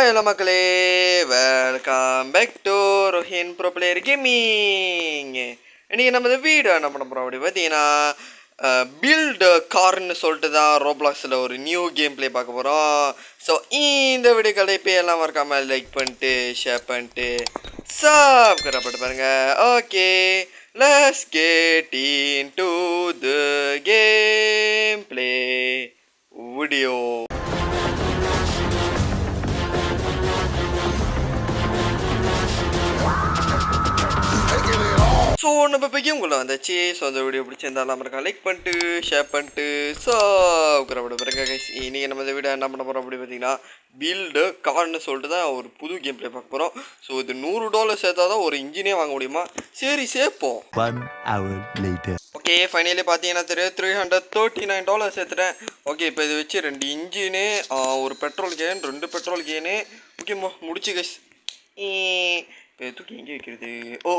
Hello மக்களே, welcome back to Rohin bro player gaming. இன்றைக்கி நம்ம இந்த வீடியோ என்ன பண்ண போகிறோம் அப்படி பார்த்தீங்கன்னா, பில்டு கார்னு சொல்லிட்டு தான் ரோப்ளாக்ஸில் ஒரு நியூ கேம் பிளே பார்க்க போகிறோம். ஸோ இந்த வீடியோ கலைப்பே எல்லாம் மறக்காமல் லைக் பண்ணிட்டு ஷேர் பண்ணிட்டு சப்ஸ்கிரைப் பண்ணிட்டு பாருங்கள். Okay, let's get into the game play video. So நம்ம இப்போ உங்களை வந்தாச்சு. ஸோ அந்த வீடியோ பிடிச்சிருந்தாலும் இருக்கா லைக் பண்ணிட்டு ஷேர் பண்ணிட்டு சப்ஸ்கிரைப் பாருங்க கைஸ். இன்றைக்கி நம்ம இந்த வீடியோ என்ன பண்ண போகிறோம் அப்படி பார்த்தீங்கன்னா, பில்டு கார்னு சொல்லிட்டு தான் ஒரு புது கேம் பிளே பார்க்க போகிறோம். ஸோ இது $100 சேர்த்தா தான் ஒரு இன்ஜினே வாங்க முடியுமா? சரி சேர்ப்போம். ஓகே, ஃபைனலி பார்த்தீங்கன்னா தெரியும் $339 சேர்த்துட்டேன். ஓகே, இப்போ இது வச்சு 2 இன்ஜினு, ஒரு petrol can, 2 petrol can. Okay முடிச்சு கைஸ். தூக்கி எங்கே வைக்கிறது? ஓ,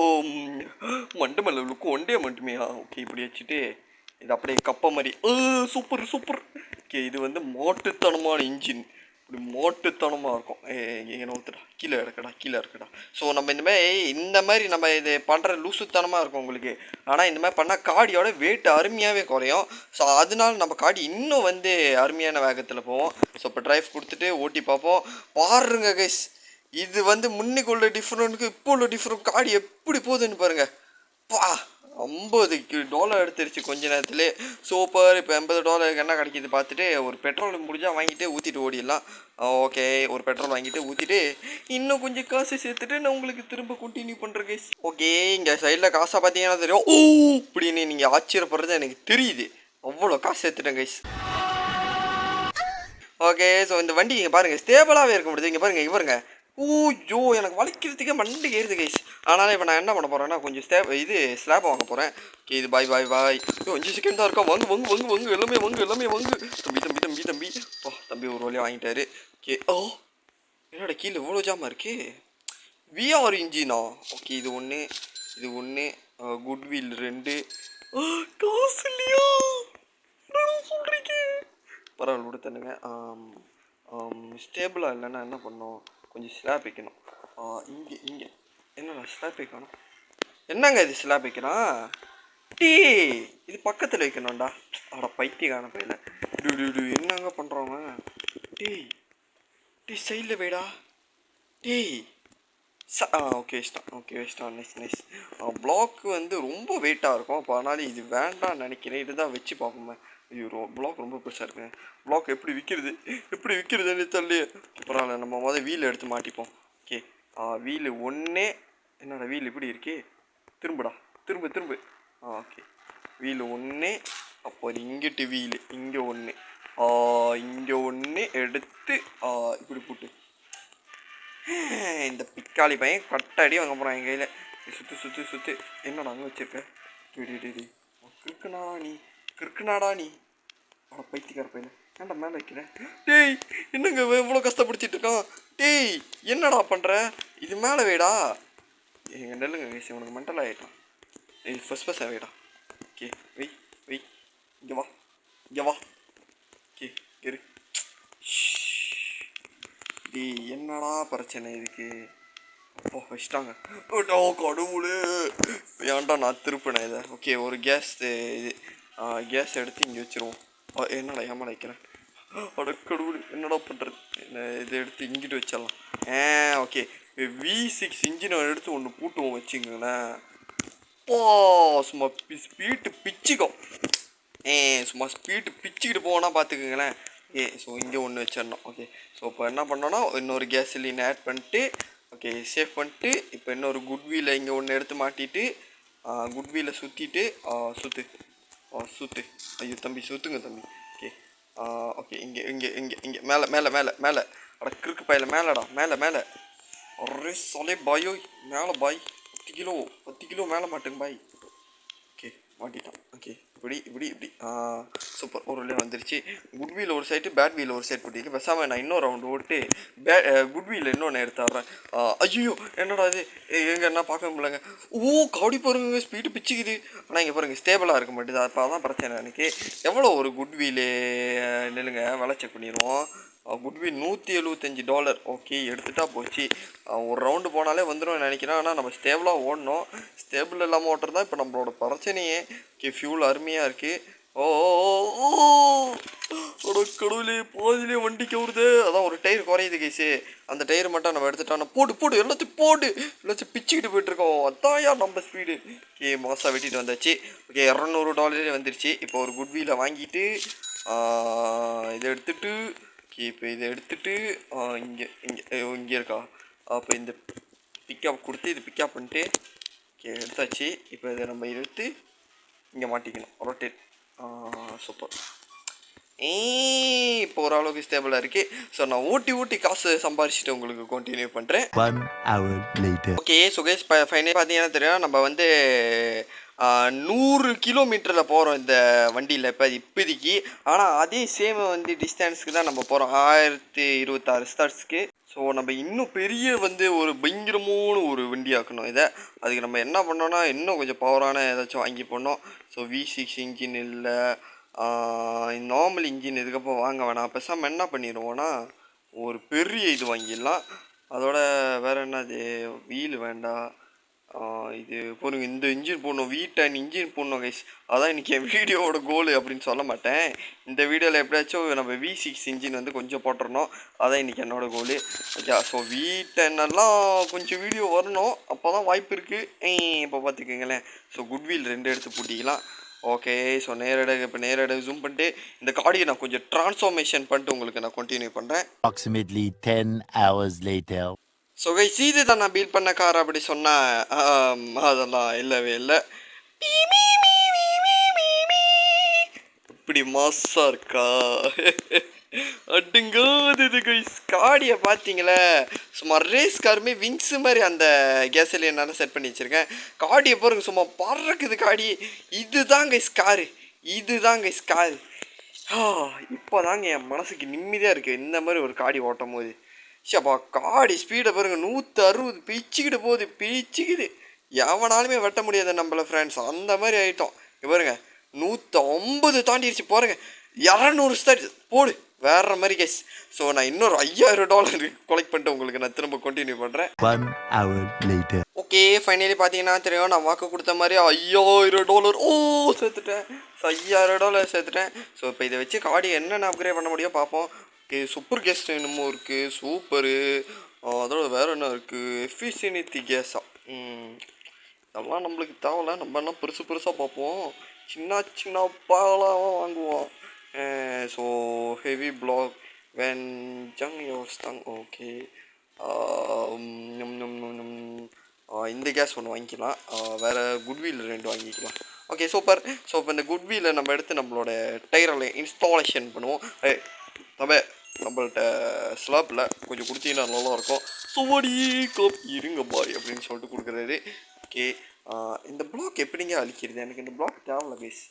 மண்டு மல்லுக்கு ஒண்டே மட்டுமையா? ஓகே, இப்படி வச்சுட்டு இது அப்படியே கப்பை மாதிரி. Super super. ஓகே, இது வந்து மாட்டுத்தனமான இன்ஜின். இப்படி மாட்டுத்தனமாக இருக்கும். எங்கே ஒருத்தடா கீழே இருக்கடா. ஸோ நம்ம இந்த மாதிரி நம்ம இது பண்ணுற லூசுத்தனமாக இருக்கும் உங்களுக்கு. ஆனால் இந்த மாதிரி பண்ணால் காடியோட வெயிட் அருமையாகவே குறையும். ஸோ அதனால நம்ம காடி இன்னும் வந்து அருமையான வேகத்தில் போவோம். ஸோ இப்போ டிரைவ் கொடுத்துட்டு ஓட்டி பார்ப்போம். பாருங்க கைஸ், இது வந்து முன்னிக்கு உள்ள டிஃப்ரெண்ட்டுக்கு இப்போ உள்ள டிஃப்ரெண்ட் காடி எப்படி போகுதுன்னு பாருங்கள். பா, $50 எடுத்துருச்சு கொஞ்ச நேரத்துலேயே. சூப்பர். இப்போ $80 என்ன கிடைக்கிது பார்த்துட்டு ஒரு பெட்ரோல் முடிஞ்சால் வாங்கிட்டு ஊற்றிட்டு ஓடிடலாம். ஓகே, ஒரு பெட்ரோல் வாங்கிட்டு ஊற்றிட்டு இன்னும் கொஞ்சம் காசு சேர்த்துட்டு நான் உங்களுக்கு திரும்ப கண்டினியூ பண்ணுறேன் கைஸ். ஓகே, இங்கே சைடில் காசை பார்த்தீங்கன்னா தெரியும். ஓ, இப்படின்னு நீங்கள் ஆச்சரியப்படுறது எனக்கு தெரியுது. அவ்வளோ காசு சேர்த்துட்டேன் கைஸ். ஓகே, ஸோ இந்த வண்டி இங்கே பாருங்கள் ஸ்டேபிளாகவே இருக்க முடியுது. இங்கே பாருங்கள். ஓய்யோ, எனக்கு வலிக்கிறதுக்கே மண்டு ஏறுது கைஸ். ஆனாலும் இப்போ நான் என்ன பண்ண போகிறேன்னா, கொஞ்சம் ஸ்லாப் வாங்க போகிறேன். ஓகே, இது பாய் 5 செகண்ட் தான் இருக்கா. வாங்கு எல்லாமே வாங்கு. தம்பி ஒரு வழியாக வாங்கிட்டாரு. ஓகே, என்னோட கீழே இவ்வளோ ஜாமா இருக்கு. VR இன்ஜினா? ஓகே, இது ஒன்று குட்வில் 2. காசு இல்லையா சொல்கிறீங்க? பரவாயில்ல கொடுத்தனுங்க. ஸ்டேபிளாக இல்லைன்னா என்ன பண்ணோம், கொஞ்சம் ஸ்லாப் வைக்கணும். இங்கே என்னடா ஸ்லாப் வைக்கணும்? என்னங்க இது ஸ்லாப் வைக்கணும்? இது பக்கத்தில் வைக்கணும்டா. பைத்தியக்கான பையில. என்னங்க பண்ணுறோங்க? சைடில் வைடா. ஓகே வச்சிட்டான். நைஸ். பிளாக் வந்து ரொம்ப வெயிட்டாக இருக்கும். அப்போ அதனால இது வேண்டாம்னு நினைக்கிறேன். இதுதான் வச்சு பார்ப்போமே. ஐயோ, பிளாக் ரொம்ப பெருசாக இருக்குங்க. பிளாக் எப்படி விற்கிறதுன்னு தெரியல. பரவாயில்ல, நம்ம வீல் எடுத்து மாட்டிப்போம். Okay, wheel 1. என்னடா வீல் இப்படி இருக்கே? திரும்பு. Okay, wheel 1. அப்போ இங்கிட்டு வீல் இங்கே 1, இங்கே 1 எடுத்து இப்படி போட்டு இந்த பிக்காளி பையன் கட்டடி வாங்க போகிறான் என் கையில். சுற்று. என்னடா அங்கே வச்சிருக்க? கிறுக்குனாடா நீ. பைத்தியக்கார பையன் ஏன்டா மேலே வைக்கிறேன்? என்னங்க இவ்வளோ கஷ்டப்படுத்திட்டு இருக்கான்? என்னடா பண்ணுற? இது மேலே வைடா. எங்கள் நெல்லுங்க கைஸ், உனக்கு மென்டல் ஆகிட்டான். இது ஃபஸ்ட் வைடா. ஓகே, வை. இங்கே வா. ஓகே, இரு. என்னடா பிரச்சனை இதுக்கு? வச்சிட்டாங்க. கடவுளே, ஏன்டா நான் திருப்பினேன் இதை. ஓகே, ஒரு கேஸ் எடுத்து இங்கே வச்சுருவோம். என்னடா ஏமாட வைக்கிறேன்? கடவுளே, என்னடா பண்ணுறது? இதை எடுத்து இங்கிட்டு வச்சிடலாம். ஓகே, V6 இன்ஜினை எடுத்து ஒன்று பூட்டுவோம் வச்சுங்களேன். சும்மா ஸ்பீட்டு பிச்சுக்கும். சும்மா ஸ்பீட்டு பிச்சுக்கிட்டு போனால் பார்த்துக்குங்களேன். ஸோ இங்கே ஒன்று வச்சிடணும். ஓகே, ஸோ இப்போ என்ன பண்ணோன்னா இன்னொரு கேஸ்லின் ஆட் பண்ணிட்டு, ஓகே சேவ் பண்ணிட்டு, இப்போ இன்னொரு குட்வீலை இங்கே ஒன்று எடுத்து மாட்டிட்டு, குட்வீலை சுற்றிட்டு சுற்று. ஐயோ தம்பி, சுற்றுங்க தம்பி. ஓகே, இங்கே மேலே கிறுக்கு பையில மேலேடா. மேலே ஒரே சொலே பாயோ. மேலே பாய் 10 கிலோ மேலே மாட்டுங்க பாய். ஓகே, மாட்டிட்டான். ஓகே, இப்படி சூப்பர். ஒரு வழியாக வந்துருச்சு. குட்வீல் ஒரு சைடு, பேட் வீல் ஒரு சைடு போட்டிருக்கு. பேசாமல் நான் இன்னொரு ரவுண்டு ஓட்டு குட்வீல் இன்னொன்று எடுத்துடுறேன். ஐயோ, என்னடா இது? எங்கே என்ன பார்க்க முடியலங்க. காடி பாருங்க, ஸ்பீடு பிச்சுக்குது. ஆனால் இங்கே பாருங்கள் ஸ்டேபிளாக இருக்க மாட்டேது. அப்போ தான் பிரச்சனை எனக்கு. எவ்வளோ ஒரு குட்வீலு நெல்லுங்க வேலை செக் பண்ணிடுவோம். குட்வில் $175. ஓகே, எடுத்துட்டா போச்சு. ஒரு ரவுண்டு போனாலே வந்துடும் நினைக்கிறேன். ஆனால் நம்ம ஸ்டேபிளாக ஓடணும். ஸ்டேபிள் இல்லாமல் ஓட்டுறது தான் இப்போ நம்மளோட பிரச்சனையே. ஓகே, ஃபியூல் அருமையாக இருக்குது. ஓ கடவுளே, பாதிலே வண்டிக்கு வருது. அதான் ஒரு டயர் குறையுது கைஸு. அந்த டயர் மட்டும் நம்ம எடுத்துட்டோம்னா போடு எல்லாத்தையும் எல்லாத்தையும் பிச்சுக்கிட்டு போயிட்டுருக்கோம். அதான் நம்ம ஸ்பீடு. ஓகே, மாசாக வெட்டிட்டு வந்தாச்சு. ஓகே, $200 வந்துருச்சு. இப்போ ஒரு குட்வீலை வாங்கிட்டு இதை எடுத்துட்டு, ஓகே இப்போ இதை எடுத்துட்டு இங்கே இருக்கா. அப்போ இந்த பிக்கப் கொடுத்து இது பிக்கப் பண்ணிட்டு ஓகே எடுத்தாச்சு. இப்போ இதை நம்ம எடுத்து இங்கே மாட்டிக்கணும். ரொட்டேட். சூப்பர். இப்போ ஓரளவுக்கு ஸ்டேபிளாக இருக்குது. ஸோ நான் ஊட்டி காசு சம்பாரிச்சுட்டு உங்களுக்கு கண்டினியூ பண்ணுறேன். ஓகே, ஸோ கைஸ் ஃபைனலி பார்த்தீங்கன்னா தெரியும், நம்ம வந்து 100 கிலோமீட்டரில் போகிறோம் இந்த வண்டியில் இப்போதைக்கு. ஆனால் அதே சேம் வந்து டிஸ்டன்ஸுக்கு தான் நம்ம போகிறோம், 1026 ஸ்டார்ஸ்க்கு. ஸோ நம்ம இன்னும் பெரிய வந்து ஒரு பயங்கரமான ஒரு வண்டி ஆக்கணும் இதை. அதுக்கு நம்ம என்ன பண்ணோன்னா, இன்னும் கொஞ்சம் பவரான ஏதாச்சும் வாங்கி போடணும். ஸோ V6 இன்ஜின் இல்லை, நார்மல் இன்ஜின் இதுக்கப்புறம் வாங்க வேணாம். பேசாமல் என்ன பண்ணிடுவோன்னா, ஒரு பெரிய இது வாங்கிடலாம். அதோட வேறு என்னது, வீல் வேண்டாம். இது போடுங்க, இந்த இன்ஜின் போடணும், V10 இன்ஜின் போடணும் கைஸ். அதான் இன்றைக்கி என் வீடியோவோட கோலு அப்படின்னு சொல்ல மாட்டேன். இந்த வீடியோவில் எப்படியாச்சும் நம்ம V6 இன்ஜின் வந்து கொஞ்சம் போட்டுறணும். அதான் இன்றைக்கி என்னோடய கோலு. ஓகே, ஸோ V10 எல்லாம் கொஞ்சம் வீடியோ வரணும், அப்போ தான் வாய்ப்பு இருக்குது. இப்போ பார்த்துக்கோங்களேன். ஸோ குட்வில் 2 எடுத்து பூட்டிக்கலாம். ஓகே, ஸோ நேரடியாக ஜூம் பண்ணிட்டு இந்த காடியை நான் கொஞ்சம் ட்ரான்ஸ்ஃபார்மேஷன் பண்ணிட்டு உங்களுக்கு நான் கண்டினியூ பண்ணுறேன். Approximately 10 hours later. So guys, இது தான் நான் பில்ட் பண்ண கார் அப்படி சொன்னால் அதெல்லாம் இல்லவே இல்லை. இப்படி மாசாக இருக்கா அடுங்காது கைஸ். காடியை பார்த்தீங்களே, சும்மா ரேஸ் காருமே விங்ஸு மாதிரி அந்த கேஸில் என்னால் செட் பண்ணி வச்சுருக்கேன். காடியை பாருங்க, சும்மா பறக்குது காடி. இதுதான் கைஸ் காரு, இதுதான் கைஸ் காரு. இப்போ தாங்க என் மனசுக்கு நிம்மதியாக இருக்குது இந்த மாதிரி ஒரு காடி ஓட்டும் போது. ஷப்பா, காடி ஸ்பீடை பாருங்க, 160 பிச்சுக்கிட்டு போகுது, பிச்சுக்குது. எவனாலுமே வெட்ட முடியாது நம்மள ஃப்ரெண்ட்ஸ், அந்த மாதிரி ஆகிட்டோம். பாருங்க 150 தாண்டிடுச்சு. பாருங்க 200 ஸ்டார் போடு, வேற மாதிரி கேஸ். ஸோ நான் இன்னொரு $5000 கலெக்ட் பண்ணிட்டு உங்களுக்கு நான் திரும்ப கண்டினியூ பண்ணுறேன். ஓகே, ஃபைனலி பார்த்தீங்கன்னா தெரியும், நான் வாக்கு கொடுத்த மாதிரி $5000 சேர்த்துட்டேன். $5000 சேர்த்துட்டேன். ஸோ இப்போ இதை வச்சு காடி என்னென்ன அப்கிரேட் பண்ண முடியும் பார்ப்போம். ஓகே, சூப்பர் கேஸ் என்னமோ இருக்குது, சூப்பரு. அதோட வேறு என்ன இருக்குது, எஃபிஷியன்சி கேஸா. இதெல்லாம் நம்மளுக்கு தேவையில்ல, நம்ம என்ன பெருசாக பார்ப்போம், சின்ன பாலாக வாங்குவோம். ஸோ ஹெவி பிளாக் வென் ஜங் யோர் ஸ்டங். ஓகே, இந்த கேஸ் ஒன்று வாங்கிக்கலாம். வேறு குட்வில் 2 வாங்கிக்கலாம். Okay, super. ஸோ இப்போ இந்த குட்வில்லை நம்ம எடுத்து நம்மளோட டயரில் இன்ஸ்டாலேஷன் பண்ணுவோம். நம்மள்ட்ட ஸ்லாப்பில் கொஞ்சம் கொடுத்தீங்கன்னா நல்லாயிருக்கும். சுவடி கோப் இருங்க பாய் அப்படின்னு சொல்லிட்டு கொடுக்குறாரு. ஓகே, இந்த பிளாக் எப்படிங்க அழிக்கிறது, எனக்கு இந்த பிளாக் தேவையில்ல கைஸ்.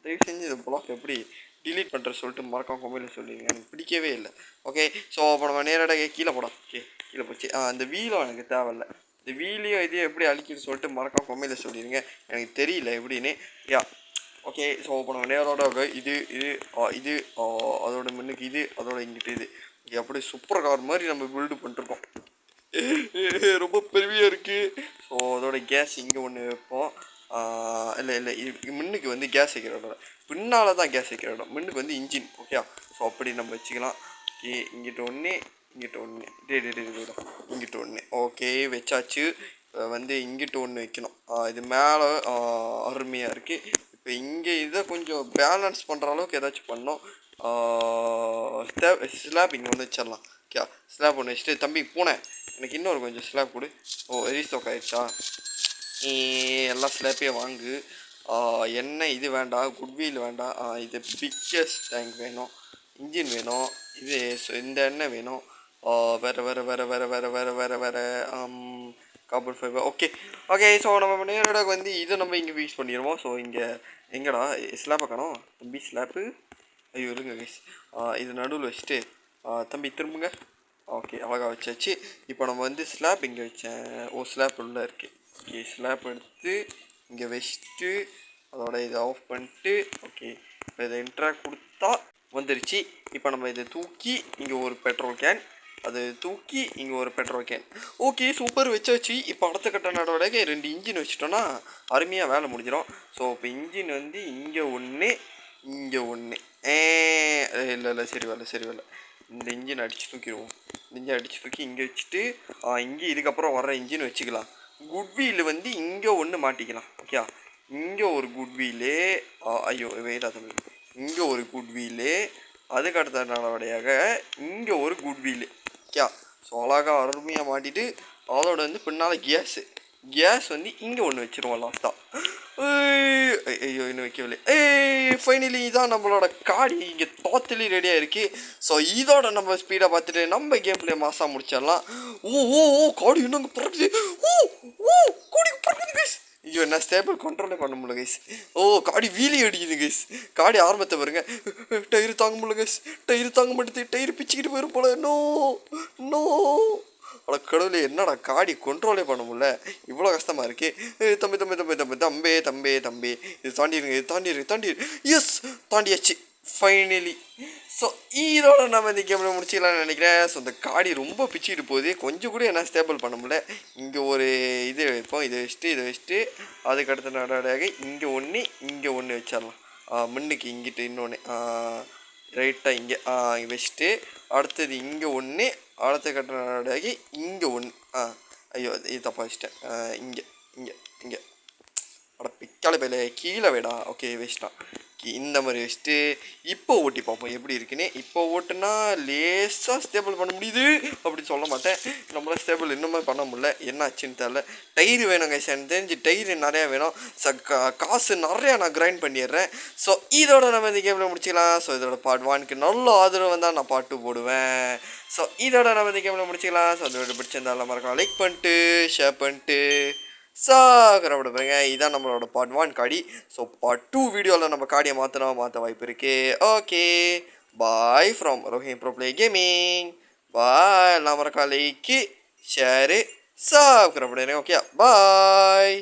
தயவு செஞ்சு இந்த பிளாக் எப்படி டிலீட் பண்ணுற சொல்லிட்டு மறக்காம கமெண்ட்டில் சொல்லிடுங்க, எனக்கு பிடிக்கவே இல்லை. ஓகே, ஸோ அப்போ நம்ம நேரடியாக கீழே போடலாம். ஓகே, கீழே போச்சு. இந்த வீலும் எனக்கு தேவையில்லை. இந்த வீலையும் இதையும் எப்படி அழிக்குன்னு சொல்லிட்டு மறக்காம கமெண்ட்டில் சொல்லிடுங்க, எனக்கு தெரியல எப்படின்னு. ஓகே, ஸோ இப்போ நம்ம நேரோட இது அதோட முன்னுக்கு இது, அதோட இங்கிட்டு இது. ஓகே, அப்படியே சூப்பர் கார் மாதிரி நம்ம பில்டு பண்ணிருக்கோம். ரொம்ப பெருமையாக இருக்குது. ஸோ அதோட கேஸ் இங்கே ஒன்று வைப்போம். இல்லை முன்னுக்கு வந்து கேஸ் வைக்கிற இடம், பின்னால் தான் கேஸ் வைக்கிற இடம். முன்னுக்கு வந்து இன்ஜின். ஓகே, ஸோ அப்படி நம்ம வச்சுக்கலாம். ஓகே, இங்கிட்ட ஒன்று இங்கிட்ட ஒன்று. ஓகே, வச்சாச்சு. இப்போ வந்து இங்கிட்ட ஒன்று வைக்கணும். இது மேலே அருமையாக இருக்குது. இப்போ இங்கே இதை கொஞ்சம் பேலன்ஸ் பண்ணுற அளவுக்கு ஏதாச்சும் பண்ணோம். ஸ்லாப் இங்கே வந்து வச்சிடலாம். ஓகே, ஸ்லாப் ஒன்று வச்சுட்டு, தம்பி பூனை எனக்கு இன்னொரு கொஞ்சம் ஸ்லாப் கொடு. ரீஸ்டாக் ஆகிடுச்சா, எல்லா ஸ்லாப்பையும் வாங்கு. என்ன இது வேண்டாம், குட்வீல் வேண்டாம், இது பிக்கஸ்ட் டேங்க் வேணும், இன்ஜின் வேணும், இது இந்த எண்ணெய் வேணும், வேறு கார்பன் ஃபைபர். ஓகே, ஸோ நம்ம நேரோட வந்து இதை நம்ம இங்கே யூஸ் பண்ணிடுவோம். ஸோ இங்கே எங்கடா ஸ்லாப்பை காணோம் தம்பி, ஸ்லாப்பு. ஐயோ இருங்க கைஸ், இது நடுவில் வச்சுட்டு தம்பி திரும்புங்க. ஓகே, அழகாக வச்சாச்சு. இப்போ நம்ம வந்து ஸ்லாப் இங்கே வச்சேன். ஸ்லாப் உள்ளே இருக்குது. ஓகே, ஸ்லாப் எடுத்து இங்கே வச்சுட்டு அதோட இதை ஆஃப் பண்ணிட்டு, ஓகே இப்போ இதை இன்ட்ராக்ட் கொடுத்தா வந்துருச்சு. இப்போ நம்ம இதை தூக்கி இங்கே ஒரு பெட்ரோல் கேன், அது தூக்கி இங்கே ஒரு பெட்ரோல் கேன். ஓகே சூப்பர் வச்சாச்சு. இப்போ அடுத்த கட்ட நடவடிக்கை 2 இன்ஜின் வச்சுட்டோன்னா அருமையாக வேலை முடிஞ்சிடும். ஸோ இப்போ இன்ஜின் வந்து இங்கே ஒன்று, இங்கே ஒன்று. இல்லை சரி வரல. இந்த இன்ஜின் அடித்து தூக்கிடுவோம். இன்ஜின் அடித்து தூக்கி இங்கே வச்சுட்டு இங்கே இதுக்கப்புறம் வர்ற இன்ஜின் வச்சுக்கலாம். குட் வீல் வந்து இங்கே ஒன்று மாட்டிக்கலாம். ஓகே, இங்கே ஒரு குட் வீலு, ஐயோ வெயிலா தம்பி, இங்கே ஒரு குட் வீலு, அதுக்கு அடுத்த நடவடிக்கையாக இங்கே ஒரு குட் வீலு. ஓகே, ஸோ அழகாக அருமையாக மாட்டிட்டு அதோட வந்து பின்னால் கேஸ் வந்து இங்கே ஒன்று வச்சுருவோம் லாஸ்ட்டாக. ஐயோ இன்னும் வைக்கவில்லை. ஃபைனலி இதான் நம்மளோட காடி இங்கே டோட்டலி ரெடியாக இருக்குது. ஸோ இதோட நம்ம ஸ்பீடாக பார்த்துட்டு நம்ம கேம் பிளே மாசாக முடிச்சிடலாம். காடி இன்னும் பறக்குது. காடி பறக்குது கைஸ். ஐயோ என்ன ஸ்டேபிள் கண்ட்ரோலே பண்ண முடியல கைஸ். காடி வீலி அடிக்குது கைஸ். காடி ஆரம்பத்தை பாருங்க. டயர் தாங்க முடியல கைஸ். டயர் தாங்க மாட்டேது. டயர் பிச்சுக்கிட்டு போயிடும் போல. நோ அட கடவுளே, என்னடா காடி கண்ட்ரோலே பண்ண முடியல, இவ்வளோ கஷ்டமாக இருக்கு. தம்பி இது தாண்டிடு. எஸ் தாண்டியாச்சு ஃபைனலி. ஸோ இதோட நம்ம இந்த கேமில் முடிச்சிக்கலாம்னு நினைக்கிறேன். ஸோ இந்த காடி ரொம்ப பிச்சுக்கிட்டு போகுது, கொஞ்சம் கூட என்ன ஸ்டேபிள் பண்ண முடியல. இங்கே ஒரு இது வைப்போம், இதை வச்சுட்டு அதுக்கடுத்த நடவடிக்கையாக இங்கே ஒன்று வச்சிடலாம். முன்னுக்கு இங்கிட்டு இன்னொன்று ரைட்டாக இங்கே வச்சுட்டு அடுத்தது இங்கே ஒன்று, அடுத்த கட்ட நடவடிக்கை இங்கே ஒன்று. ஐயோ இது தப்பாக வச்சிட்டேன். இங்கே அட பிக்கால பையில கீழே வேடா. ஓகே வச்சிட்டான். இந்த மாதிரி வச்சுட்டு இப்போ ஓட்டி பார்ப்போம் எப்படி இருக்குன்னு. இப்போ ஓட்டுனா லேசாக ஸ்டேபிள் பண்ண முடியுது அப்படி சொல்ல மாட்டேன். நம்மளால் ஸ்டேபிள் இன்னுமே பண்ண முடியல, என்ன ஆச்சுன்னு தெரில. டயரு வேணும் கைஸ், எனக்கு தெரிஞ்சு டயரு நிறையா வேணும். காசு நிறையா நான் கிரைண்ட் பண்ணிடுறேன். ஸோ இதோட நம்ம இந்த கேமில் முடிச்சிக்கலாம். ஸோ இதோட பார்ட் 1க்கு நல்ல ஆதரவு வந்தால் நான் பார்ட் 2 போடுவேன். ஸோ இதோட நம்ம இந்த கேமில் முடிச்சிக்கலாம். ஸோ அதோட பிடிச்சிருந்தாலும் மறக்கலாம் லைக் பண்ணிட்டு ஷேர் பண்ணிட்டு சாகரப்பட பாருங்க. இதான் நம்மளோட பார்ட் 1 காடி. ஸோ பார்ட் 2 வீடியோவில் நம்ம காடியை மாற்ற வாய்ப்பு இருக்கு. Okay bye from Rohim bro play gaming. Bye, எல்லாம் மறக்கா லைக்கு ஷேரு சாகரப்பட. ஓகே பாய்.